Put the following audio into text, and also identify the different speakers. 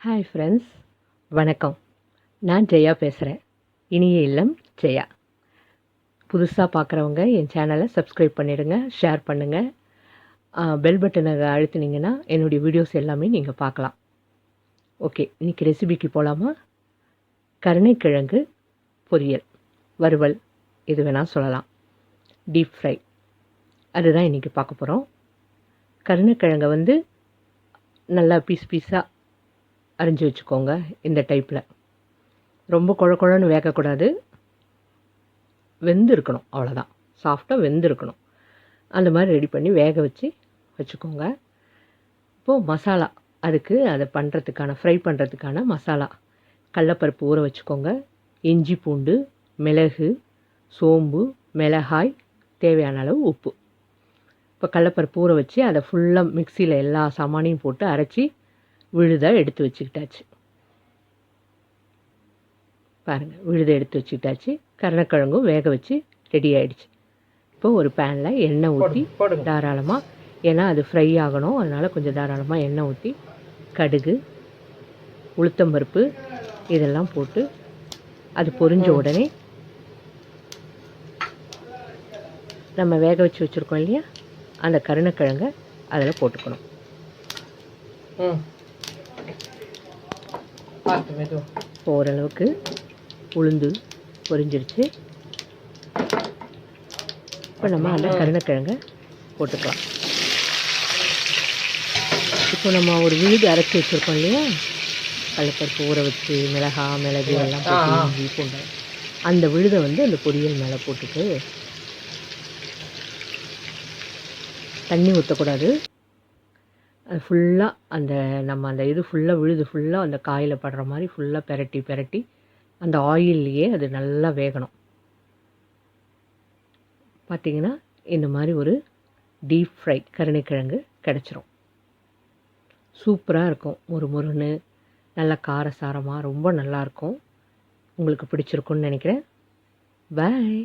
Speaker 1: Hi friends, வணக்கம். நான் ஜெயா பேசுகிறேன். இனிய இல்லம் ஜெயா. புதுசாக பார்க்குறவங்க என் சேனலை சப்ஸ்கிரைப் பண்ணிடுங்க, ஷேர் பண்ணுங்கள். பெல் பட்டனை அழுத்தினீங்கன்னா என்னுடைய வீடியோஸ் எல்லாமே நீங்கள் பார்க்கலாம். ஓகே, இன்றைக்கி ரெசிபிக்கு போகலாமா? கருணைக்கிழங்கு பொரியல், வறுவல், எது வேணால் சொல்லலாம். டீப் ஃப்ரை, அதுதான் இன்றைக்கி பார்க்க போகிறோம். கருணைக்கிழங்கை நல்லா பீஸாக அரிஞ்சு வச்சுக்கோங்க. இந்த டைப்பில் ரொம்ப குழன்னு வேகக்கூடாது, வெந்து இருக்கணும், அவ்வளோதான். சாஃப்டாக வெந்து இருக்கணும். அந்த மாதிரி ரெடி பண்ணி வேக வச்சுக்கோங்க. இப்போது மசாலா, அதுக்கு அதை பண்ணுறதுக்கான ஃப்ரை பண்ணுறதுக்கான மசாலா: கடலப்பருப்பு ஊற வச்சுக்கோங்க, இஞ்சி பூண்டு, மிளகு, சோம்பு, மிளகாய், தேவையான அளவு உப்பு. இப்போ கடலப்பருப்பு ஊற வச்சு அதை ஃபுல்லாக மிக்சியில் எல்லா சாமானையும் போட்டு அரைச்சி விழுதாக எடுத்து வச்சுக்கிட்டாச்சு. பாருங்கள், விழுதை எடுத்து வச்சுக்கிட்டாச்சு. கருணைக்கிழங்கும் வேக வச்சு ரெடி ஆகிடுச்சு. இப்போ ஒரு பேனில் எண்ணெய் ஊற்றி தாராளமாக, ஏன்னா அது ஃப்ரை ஆகணும், அதனால் கொஞ்சம் தாராளமாக எண்ணெய் ஊற்றி கடுகு, உளுத்தம்பருப்பு இதெல்லாம் போட்டு அது பொரிஞ்ச உடனே நம்ம வேக வச்சு வச்சுருக்கோம் இல்லையா, அந்த கருணைக்கிழங்கை அதில் போட்டுக்கணும். ஓரளவுக்கு உளுந்து பொரிஞ்சிருச்சு. இப்போ நம்ம அந்த கருணைக்கிழங்கை போட்டுக்கலாம். இப்போ நம்ம ஒரு விழுது அரைச்சி வச்சுருக்கோம் இல்லையா, கடலப்பருப்பு ஊற வச்சு மிளகு எல்லாம் போட்டு இஞ்சி பூண்டு, அந்த விழுதை அந்த பொரியல் மேலே போட்டுட்டு தண்ணி ஊற்றக்கூடாது. அது ஃபுல்லாக நம்ம இது ஃபுல்லாக விழுது ஃபுல்லாக அந்த காயில் படுற மாதிரி ஃபுல்லாக பெரட்டி அந்த ஆயில்லையே அது நல்லா வேகணும். பார்த்திங்கன்னா இந்த மாதிரி ஒரு டீப் ஃப்ரை கருணைக்கிழங்கு கிடச்சிரும். சூப்பராக இருக்கும், முறுன்னு, நல்லா காரசாரமாக, ரொம்ப நல்லாயிருக்கும். உங்களுக்கு பிடிச்சிருக்குன்னு நினைக்கிறேன். பாய்.